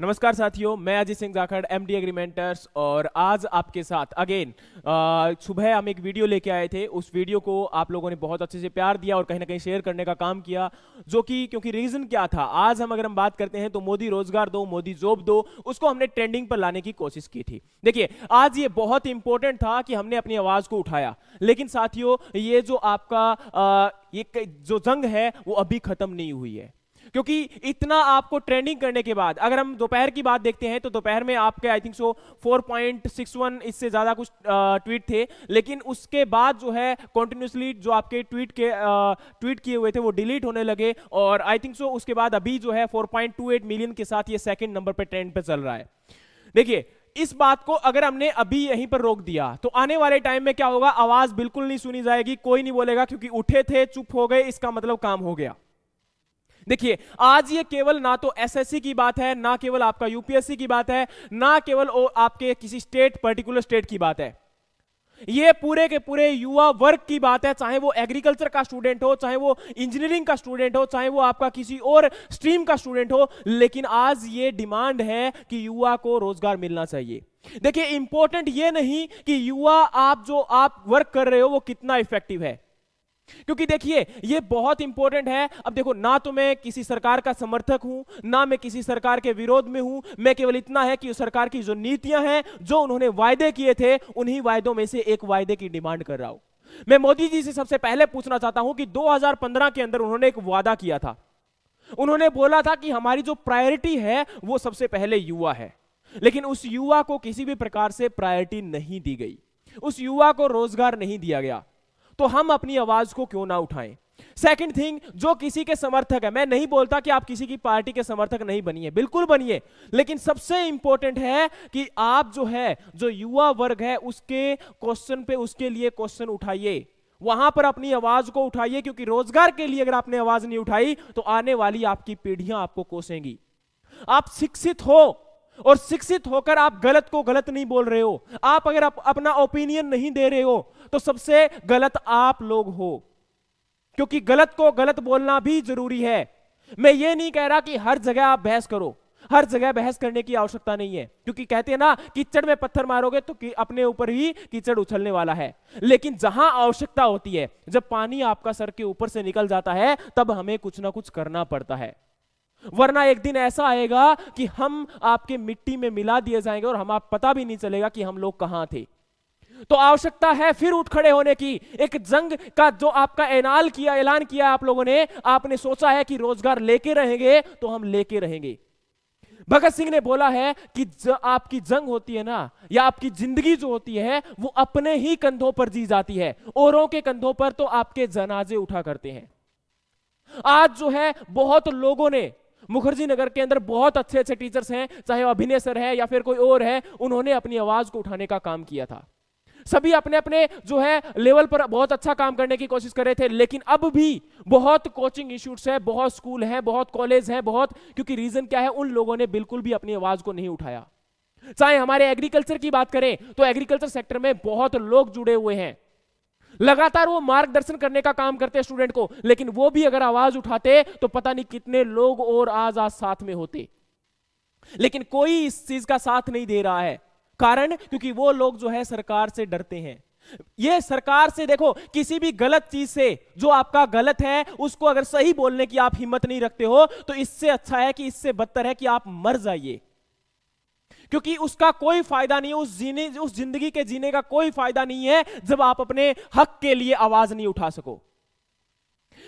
नमस्कार साथियों, मैं अजीत सिंह जाखड़ एमडी एग्रीमेंटर्स और आज आपके साथ अगेन सुबह हम एक वीडियो लेके आए थे। उस वीडियो को आप लोगों ने बहुत अच्छे से प्यार दिया और कहीं ना कहीं शेयर करने का काम किया, जो कि क्योंकि रीजन क्या था, आज अगर हम बात करते हैं तो मोदी रोजगार दो, मोदी जॉब दो, उसको हमने ट्रेंडिंग पर लाने की कोशिश की थी। देखिए, आज ये बहुत इंपॉर्टेंट था कि हमने अपनी आवाज को उठाया, लेकिन साथियों ये जो आपका ये जो जंग है वो अभी खत्म नहीं हुई है। क्योंकि इतना आपको ट्रेंडिंग करने के बाद अगर हम दोपहर की बात देखते हैं तो दोपहर में आपके आई थिंक सो 4.61 इससे ज्यादा कुछ ट्वीट थे, लेकिन उसके बाद जो है कंटिन्यूसली जो आपके ट्वीट किए हुए थे वो डिलीट होने लगे और आई थिंक सो उसके बाद अभी जो है 4.28 मिलियन के साथ ये सेकंड नंबर पे ट्रेंड पे चल रहा है। देखिए, इस बात को अगर हमने अभी यहीं पर रोक दिया तो आने वाले टाइम में क्या होगा, आवाज बिल्कुल नहीं सुनी जाएगी, कोई नहीं बोलेगा क्योंकि उठे थे चुप हो गए, इसका मतलब काम हो गया। देखिए, आज ये केवल ना तो एसएससी की बात है, ना केवल आपका यूपीएससी की बात है, ना केवल आपके किसी पर्टिकुलर स्टेट की बात है, ये पूरे के पूरे युवा वर्ग की बात है। चाहे वो एग्रीकल्चर का स्टूडेंट हो, चाहे वो इंजीनियरिंग का स्टूडेंट हो, चाहे वो आपका किसी और स्ट्रीम का स्टूडेंट हो, लेकिन आज ये डिमांड है कि युवा को रोजगार मिलना चाहिए। देखिए, इंपॉर्टेंट ये नहीं कि युवा आप वर्क कर रहे हो वो कितना इफेक्टिव है, क्योंकि देखिए ये बहुत इंपॉर्टेंट है। अब देखो, ना तो मैं किसी सरकार का समर्थक हूं, ना मैं किसी सरकार के विरोध में हूं, मैं केवल इतना है कि सरकार की जो नीतियां हैं, जो उन्होंने वायदे किए थे, उन्हीं वायदों में से एक वायदे की डिमांड कर रहा हूं। मैं मोदी जी से सबसे पहले पूछना चाहता हूं कि 2015 के अंदर उन्होंने एक वादा किया था। उन्होंने बोला था कि हमारी जो प्रायोरिटी है वो सबसे पहले युवा है, लेकिन उस युवा को किसी भी प्रकार से प्रायोरिटी नहीं दी गई, उस युवा को रोजगार नहीं दिया गया। तो हम अपनी आवाज को क्यों ना उठाएं। सेकंड थिंग, जो किसी के समर्थक है, मैं नहीं बोलता कि आप किसी की पार्टी के समर्थक नहीं बनिए, बिल्कुल बनिए, लेकिन सबसे इंपॉर्टेंट है कि आप जो युवा वर्ग है उसके क्वेश्चन पे उसके लिए क्वेश्चन उठाइए, वहां पर अपनी आवाज को उठाइए, क्योंकि रोजगार के लिए अगर आपने आवाज नहीं उठाई तो आने वाली आपकी पीढ़ियां आपको कोसेंगी। आप शिक्षित हो और शिक्षित होकर आप गलत को गलत नहीं बोल रहे हो, आप अगर अपना ओपिनियन नहीं दे रहे हो तो सबसे गलत आप लोग हो, क्योंकि गलत को गलत बोलना भी जरूरी है। मैं ये नहीं कह रहा कि हर जगह आप बहस करो, हर जगह बहस करने की आवश्यकता नहीं है, क्योंकि कहते हैं ना, कीचड़ में पत्थर मारोगे तो अपने ऊपर ही कीचड़ उछलने वाला है। लेकिन जहां आवश्यकता होती है, जब पानी आपका सर के ऊपर से निकल जाता है, तब हमें कुछ ना कुछ करना पड़ता है, वरना एक दिन ऐसा आएगा कि हम आपके मिट्टी में मिला दिए जाएंगे और आप पता भी नहीं चलेगा कि हम लोग कहां थे। तो आवश्यकता है फिर उठ खड़े होने की। एक जंग का जो आपका ऐलान किया आप लोगों ने, आपने सोचा है कि रोजगार लेके रहेंगे, तो हम लेके रहेंगे। भगत सिंह ने बोला है कि आपकी जंग होती है ना, या आपकी जिंदगी जो होती है वो अपने ही कंधों पर जी जाती है, औरों के कंधों पर तो आपके जनाजे उठा करते हैं। आज जो है बहुत लोगों ने, मुखर्जी नगर के अंदर बहुत अच्छे अच्छे टीचर्स हैं, चाहे वो अभिनय सर है या फिर कोई और है, उन्होंने अपनी आवाज को उठाने का काम किया था। सभी अपने अपने जो है लेवल पर बहुत अच्छा काम करने की कोशिश कर रहे थे, लेकिन अब भी बहुत कोचिंग इंस्टीट्यूट्स है, बहुत स्कूल है, बहुत कॉलेज है, क्योंकि रीजन क्या है, उन लोगों ने बिल्कुल भी अपनी आवाज को नहीं उठाया। चाहे हमारे एग्रीकल्चर की बात करें तो एग्रीकल्चर सेक्टर में बहुत लोग जुड़े हुए हैं, लगातार वो मार्गदर्शन करने का काम करते हैं स्टूडेंट को, लेकिन वो भी अगर आवाज उठाते तो पता नहीं कितने लोग और आज साथ में होते, लेकिन कोई इस चीज का साथ नहीं दे रहा है। कारण, क्योंकि वो लोग जो है सरकार से डरते हैं। ये सरकार से, देखो, किसी भी गलत चीज से, जो आपका गलत है उसको अगर सही बोलने की आप हिम्मत नहीं रखते हो, तो इससे अच्छा है कि इससे बदतर है कि आप मर जाइए, क्योंकि उसका कोई फायदा नहीं है, उस जिंदगी के जीने का कोई फायदा नहीं है जब आप अपने हक के लिए आवाज नहीं उठा सको।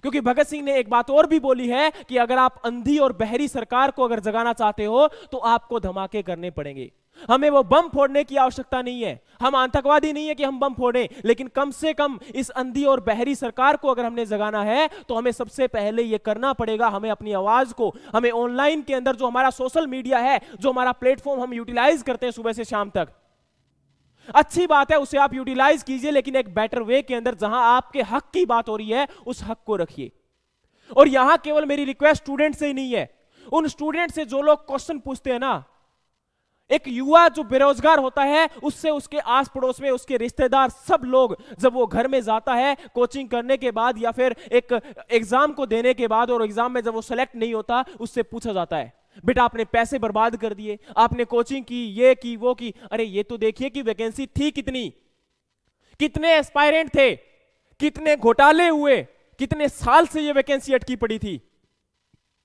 क्योंकि भगत सिंह ने एक बात और भी बोली है कि अगर आप अंधी और बहरी सरकार को अगर जगाना चाहते हो तो आपको धमाके करने पड़ेंगे। हमें वो बम फोड़ने की आवश्यकता नहीं है, हम आतंकवादी नहीं है कि हम बम फोड़ें, लेकिन कम से कम इस अंधी और बहरी सरकार को अगर हमने जगाना है तो हमें सबसे पहले ये करना पड़ेगा, हमें अपनी आवाज को, हमें ऑनलाइन के अंदर जो हमारा सोशल मीडिया है, जो हमारा प्लेटफॉर्म हम यूटिलाइज करते हैं सुबह से शाम तक, अच्छी बात है, उसे आप यूटिलाइज कीजिए, लेकिन एक बेटर वे के अंदर, जहां आपके हक की बात हो रही है, उस हक को रखिए। और यहां केवल मेरी रिक्वेस्ट स्टूडेंट से ही नहीं है, उन स्टूडेंट से जो लोग क्वेश्चन पूछते हैं ना, एक युवा जो बेरोजगार होता है, उससे उसके आस पड़ोस में उसके रिश्तेदार सब लोग, जब वो घर में जाता है कोचिंग करने के बाद या फिर एक एग्जाम को देने के बाद, और एग्जाम में जब वो सेलेक्ट नहीं होता, उससे पूछा जाता है बेटा आपने पैसे बर्बाद कर दिए, आपने कोचिंग की, ये की, वो की। अरे ये तो देखिए कि वैकेंसी थी कितनी, कितने एस्पायरेंट थे, कितने घोटाले हुए, कितने साल से ये वैकेंसी अटकी पड़ी थी,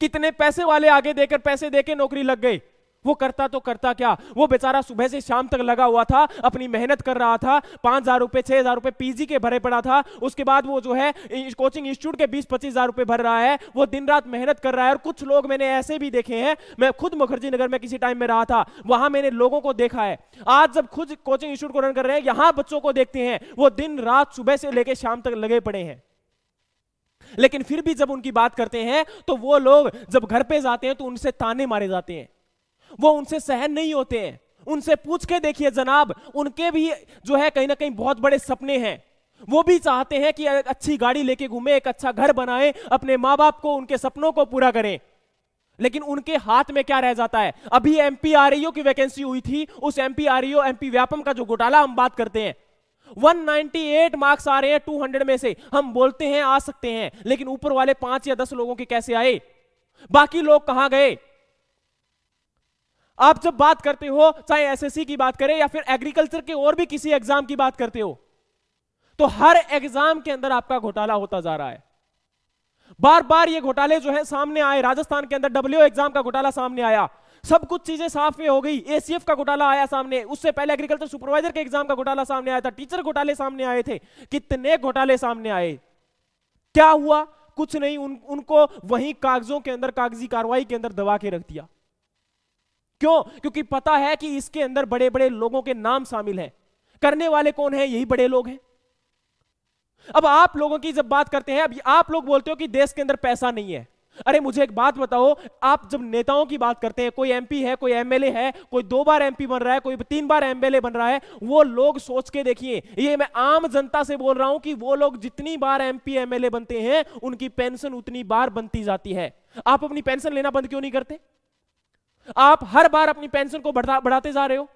कितने पैसे वाले आगे देकर पैसे देकर नौकरी लग गई। वो करता तो करता क्या, वो बेचारा सुबह से शाम तक लगा हुआ था, अपनी मेहनत कर रहा था, 5,000 रुपए 6,000 रुपए पीजी के भरे पड़ा था। उसके बाद वो जो है कोचिंग इंस्टीट्यूट के 20-25,000 रुपए भर रहा है। वो दिन रात मेहनत कर रहा है। और कुछ लोग मैंने ऐसे भी देखे हैं, मैं खुद मुखर्जी नगर में किसी टाइम में रहा था, वहां मैंने लोगों को देखा है। आज जब खुद कोचिंग इंस्टीट्यूट को रन कर रहे हैं, यहां बच्चों को देखते हैं, वो दिन रात सुबह से लेकर शाम तक लगे पड़े हैं। लेकिन फिर भी जब उनकी बात करते हैं तो वो लोग जब घर पे जाते हैं तो उनसे ताने मारे जाते हैं, वो उनसे सहन नहीं होते हैं। उनसे पूछ के देखिए जनाब, उनके भी जो है कहीं ना कहीं बहुत बड़े सपने हैं। वो भी चाहते हैं कि अच्छी गाड़ी लेके घूमे, एक अच्छा घर बनाए, अपने माँ बाप को, उनके सपनों को पूरा करें। लेकिन उनके हाथ में क्या रह जाता है। अभी एमपी आरईओ की वैकेंसी हुई थी, उस एमपी आरईओ एमपी व्यापम का जो घोटाला हम बात करते हैं, 198 मार्क्स आ रहे हैं 200 में से। हम बोलते हैं आ सकते हैं, लेकिन ऊपर वाले 5 या 10 लोगों के कैसे आए, बाकी लोग कहां गए। आप जब बात करते हो, चाहे एसएससी की बात करें या फिर एग्रीकल्चर के और भी किसी एग्जाम की बात करते हो, तो हर एग्जाम के अंदर आपका घोटाला होता जा रहा है। बार बार ये घोटाले जो है सामने आए। राजस्थान के अंदर डब्ल्यू एग्जाम का घोटाला सामने आया, सब कुछ चीजें साफ हो गई। एसीएफ का घोटाला आया सामने, उससे पहले एग्रीकल्चर सुपरवाइजर के एग्जाम का घोटाला सामने आया था, टीचर घोटाले सामने आए थे, कितने घोटाले सामने आए। क्या हुआ? कुछ नहीं। उनको वहीं कागजों के अंदर, कागजी कार्रवाई के अंदर दबा के रख दिया। क्यों? क्योंकि पता है कि इसके अंदर बड़े बड़े लोगों के नाम शामिल हैं। करने वाले कौन है? यही बड़े लोग हैं। अब आप लोगों की जब बात करते हैं, अब आप लोग बोलते हो कि देश के अंदर पैसा नहीं है। अरे मुझे एक बात बताओ, आप जब नेताओं की बात करते हैं, कोई एमपी है, कोई एमएलए है, कोई 2 बार एमपी बन रहा है, कोई 3 बार एमएलए बन रहा है, वो लोग सोच के देखिए, ये मैं आम जनता से बोल रहा हूं कि वो लोग जितनी बार एमपी एमएलए बनते हैं, उनकी पेंशन उतनी बार बनती जाती है। आप अपनी पेंशन लेना बंद क्यों नहीं करते? आप हर बार अपनी पेंशन को बढ़ाते जा रहे हो,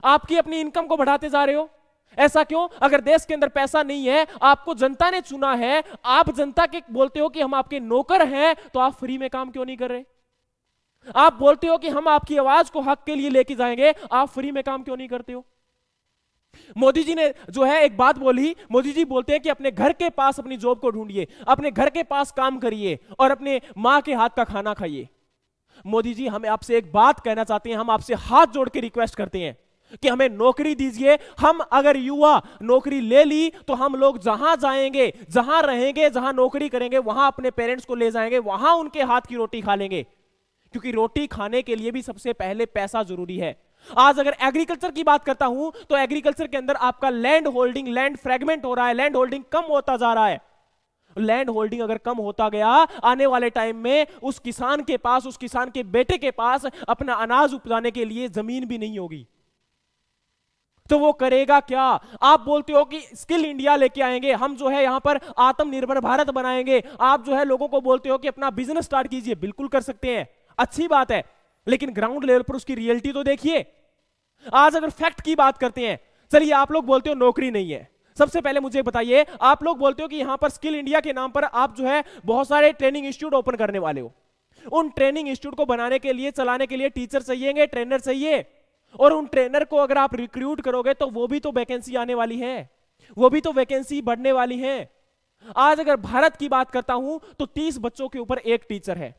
आपकी अपनी इनकम को बढ़ाते जा रहे हो। ऐसा क्यों? अगर देश के अंदर पैसा नहीं है, आपको जनता ने चुना है, आप जनता के बोलते हो कि हम आपके नौकर हैं, तो आप फ्री में काम क्यों नहीं कर रहे? आप बोलते हो कि हम आपकी आवाज को हक के लिए लेके जाएंगे, आप फ्री में काम क्यों नहीं करते हो? मोदी जी ने जो है एक बात बोली, मोदी जी बोलते हैं कि अपने घर के पास अपनी जॉब को ढूंढिए, अपने घर के पास काम करिए और अपने मां के हाथ का खाना खाइए। मोदी जी, हम आपसे एक बात कहना चाहते हैं, हम आपसे हाथ जोड़ के रिक्वेस्ट करते हैं कि हमें नौकरी दीजिए। हम अगर युवा नौकरी ले ली तो हम लोग जहां जाएंगे, जहां रहेंगे, जहां नौकरी करेंगे, वहां अपने पेरेंट्स को ले जाएंगे, वहां उनके हाथ की रोटी खा लेंगे। क्योंकि रोटी खाने के लिए भी सबसे पहले पैसा जरूरी है। आज अगर एग्रीकल्चर की बात करता हूं तो एग्रीकल्चर के अंदर आपका लैंड होल्डिंग, लैंड फ्रेगमेंट हो रहा है, लैंड होल्डिंग कम होता जा रहा है। लैंड होल्डिंग अगर कम होता गया, आने वाले टाइम में उस किसान के पास, उस किसान के बेटे के पास अपना अनाज उपजाने के लिए जमीन भी नहीं होगी, तो वो करेगा क्या? आप बोलते हो कि स्किल इंडिया लेके आएंगे, हम जो है यहां पर आत्मनिर्भर भारत बनाएंगे। आप जो है लोगों को बोलते हो कि अपना बिजनेस स्टार्ट कीजिए। बिल्कुल कर सकते हैं, अच्छी बात है, लेकिन ग्राउंड लेवल पर उसकी रियलिटी तो देखिए। आज अगर फैक्ट की बात करते हैं, चलिए आप लोग बोलते हो नौकरी नहीं है। सबसे पहले मुझे बताइए, आप लोग बोलते हो कि यहां पर स्किल इंडिया के नाम पर आप जो है बहुत सारे ट्रेनिंग इंस्टीट्यूट ओपन करने वाले हो। उन ट्रेनिंग इंस्टीट्यूट को बनाने के लिए, चलाने के लिए टीचर चाहिए, ट्रेनर चाहिए, और उन ट्रेनर को अगर आप रिक्रूट करोगे तो वो भी तो वैकेंसी आने वाली है, वो भी तो वैकेंसी बढ़ने वाली है। आज अगर भारत की बात करता हूं तो 30 बच्चों के ऊपर एक टीचर है,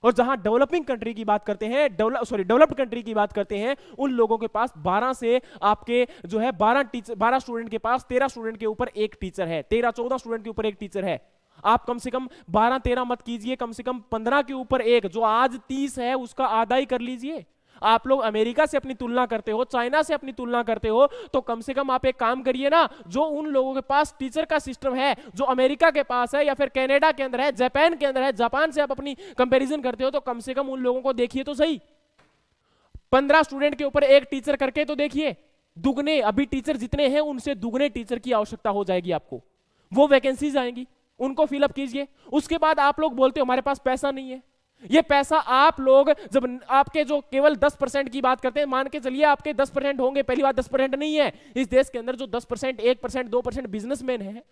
और जहां डेवलपिंग कंट्री की बात करते हैं, डेवलप्ड कंट्री की बात करते हैं, उन लोगों के पास 12 से आपके जो है 12 स्टूडेंट के पास 13 स्टूडेंट के ऊपर एक टीचर है, 13-14 स्टूडेंट के ऊपर एक टीचर है। आप कम से कम 12-13 मत कीजिए, कम से कम 15 के ऊपर एक, जो आज 30 है उसका आधा ही कर लीजिए। आप लोग अमेरिका से अपनी तुलना करते हो, चाइना से अपनी तुलना करते हो, तो कम से कम आप एक काम करिए ना, जो उन लोगों के पास टीचर का सिस्टम है, जो अमेरिका के पास है या फिर कनाडा के अंदर है, जापान के अंदर है, जापान से आप अपनी कंपैरिजन करते हो, तो कम से कम उन लोगों को देखिए तो सही। 15 स्टूडेंट के ऊपर एक टीचर करके तो देखिए, दुगने, अभी टीचर जितने हैं उनसे दुगने टीचर की आवश्यकता हो जाएगी आपको। वो वैकेंसीज आएंगी, उनको फिलअप कीजिए। उसके बाद आप लोग बोलते हो हमारे पास पैसा नहीं है। ये पैसा आप लोग जब आपके जो केवल 10% की बात करते हैं, मान के चलिए आपके 10% होंगे, पहली बात 10% नहीं है, इस देश के अंदर जो 10%, 1%, 2% बिजनेसमैन है,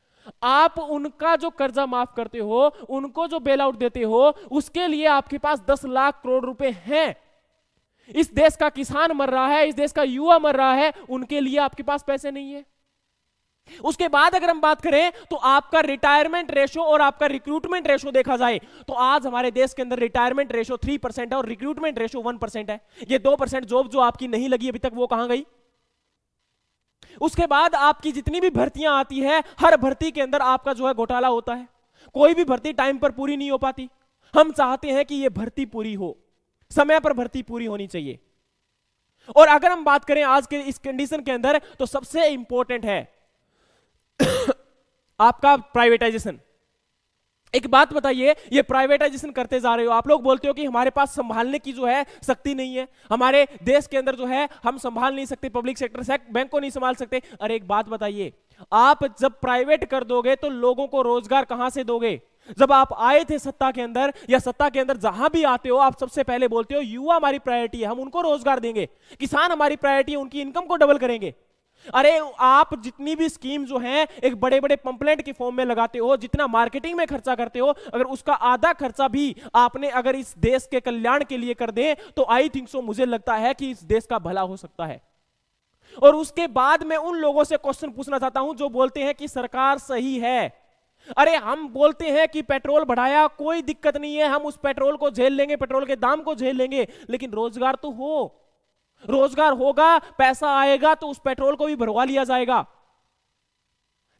आप उनका जो कर्जा माफ करते हो, उनको जो बेल आउट देते हो, उसके लिए आपके पास 10 लाख करोड़ रुपए हैं। इस देश का किसान मर रहा है, इस देश का युवा मर रहा है, उनके लिए आपके पास पैसे नहीं है। उसके बाद अगर हम बात करें तो आपका रिटायरमेंट रेशो और आपका रिक्रूटमेंट रेशो देखा जाए तो आज हमारे देश के अंदर रिटायरमेंट रेशो 3% है और रिक्रूटमेंट रेशो 1% है। ये 2% जॉब जो आपकी नहीं लगी अभी तक, वो कहां गई? उसके बाद आपकी जितनी भी भर्तियां आती है, हर भर्ती के अंदर आपका जो है घोटाला होता है। कोई भी भर्ती टाइम पर पूरी नहीं हो पाती। हम चाहते हैं कि यह भर्ती पूरी हो, समय पर भर्ती पूरी होनी चाहिए। और अगर हम बात करें आज के इस कंडीशन के अंदर तो सबसे इंपॉर्टेंट है आपका प्राइवेटाइजेशन। एक बात बताइए, ये प्राइवेटाइजेशन करते जा रहे हो, आप लोग बोलते हो कि हमारे पास संभालने की जो है शक्ति नहीं है, हमारे देश के अंदर जो है हम संभाल नहीं सकते, पब्लिक सेक्टर बैंक को नहीं संभाल सकते। अरे एक बात बताइए, आप जब प्राइवेट कर दोगे तो लोगों को रोजगार कहां से दोगे? जब आप आए थे सत्ता के अंदर या सत्ता के अंदर जहां भी आते हो, आप सबसे पहले बोलते हो युवा हमारी प्रायोरिटी है, हम उनको रोजगार देंगे, किसान हमारी प्रायोरिटी है, उनकी इनकम को डबल करेंगे। अरे आप जितनी भी स्कीम जो हैं एक बड़े बड़े पंपलेट की फॉर्म में लगाते हो, जितना मार्केटिंग में खर्चा करते हो, अगर उसका आधा खर्चा भी आपने अगर इस देश के कल्याण के लिए कर दे तो आई थिंक सो, मुझे लगता है कि इस देश का भला हो सकता है। और उसके बाद मैं उन लोगों से क्वेश्चन पूछना चाहता हूं जो बोलते हैं कि सरकार सही है। अरे हम बोलते हैं कि पेट्रोल बढ़ाया, कोई दिक्कत नहीं है, हम उस पेट्रोल को झेल लेंगे, पेट्रोल के दाम को झेल लेंगे, लेकिन रोजगार तो हो, रोजगार होगा, पैसा आएगा तो उस पेट्रोल को भी भरवा लिया जाएगा।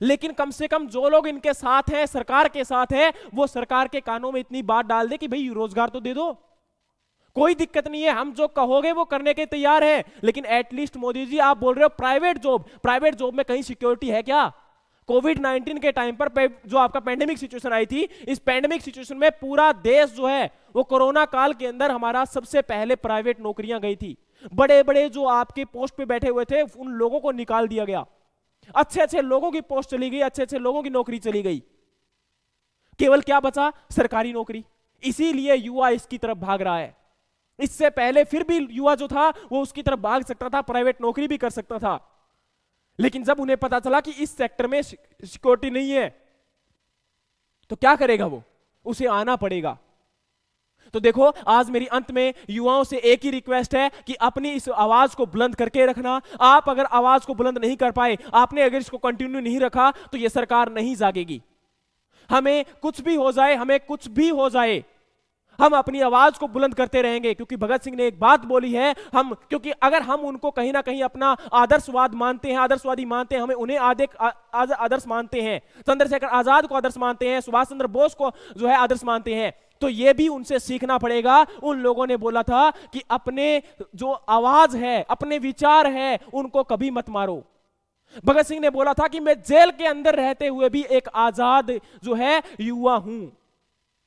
लेकिन कम से कम जो लोग इनके साथ हैं, सरकार के साथ हैं, वो सरकार के कानों में इतनी बात डाल दे कि भाई रोजगार तो दे दो, कोई दिक्कत नहीं है, हम जो कहोगे वो करने के तैयार हैं। लेकिन एटलीस्ट मोदी जी आप बोल रहे हो प्राइवेट जॉब में कहीं सिक्योरिटी है क्या? कोविड-19 के टाइम पर जो आपका पैंडेमिक सिचुएशन आई थी, इस पैंडेमिक सिचुएशन में पूरा देश जो है वो कोरोना काल के अंदर हमारा सबसे पहले प्राइवेट नौकरियां गई थी। बड़े बड़े जो आपके पोस्ट पे बैठे हुए थे उन लोगों को निकाल दिया गया, अच्छे अच्छे लोगों की पोस्ट चली गई, अच्छे अच्छे लोगों की नौकरी चली गई, केवल क्या बचा? सरकारी नौकरी। इसीलिए युवा इसकी तरफ भाग रहा है। इससे पहले फिर भी युवा जो था वो उसकी तरफ भाग सकता था, प्राइवेट नौकरी भी कर सकता था, लेकिन जब उन्हें पता चला कि इस सेक्टर में सिक्योरिटी नहीं है तो क्या करेगा वो? उसे आना पड़ेगा। तो देखो, आज मेरी अंत में युवाओं से एक ही रिक्वेस्ट है कि अपनी इस आवाज को बुलंद करके रखना। आप अगर आवाज को बुलंद नहीं कर पाए, आपने अगर इसको कंटिन्यू नहीं रखा तो यह सरकार नहीं जागेगी। हमें कुछ भी हो जाए, हमें कुछ भी हो जाए, हम अपनी आवाज को बुलंद करते रहेंगे, क्योंकि भगत सिंह ने एक बात बोली है, क्योंकि अगर हम उनको कहीं ना कहीं अपना आदर्शवाद मानते हैं, आदर्शवादी मानते हैं, हमें उन्हें आदर्श मानते हैं, चंद्रशेखर आजाद को आदर्श मानते हैं, सुभाष चंद्र बोस को जो है आदर्श मानते हैं, तो यह भी उनसे सीखना पड़ेगा। उन लोगों ने बोला था कि अपने जो आवाज है, अपने विचार है, उनको कभी मत मारो। भगत सिंह ने बोला था कि मैं जेल के अंदर रहते हुए भी एक आजाद जो है युवा हूं,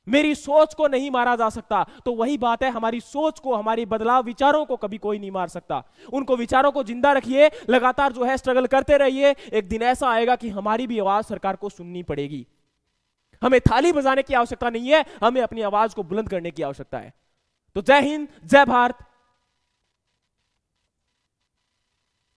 मेरी सोच को नहीं मारा जा सकता। तो वही बात है, हमारी सोच को, हमारी बदलाव विचारों को कभी कोई नहीं मार सकता। उनको विचारों को जिंदा रखिए, लगातार जो है स्ट्रगल करते रहिए। एक दिन ऐसा आएगा कि हमारी भी आवाज सरकार को सुननी पड़ेगी। हमें थाली बजाने की आवश्यकता नहीं है, हमें अपनी आवाज को बुलंद करने की आवश्यकता है। तो जय हिंद, जय भारत,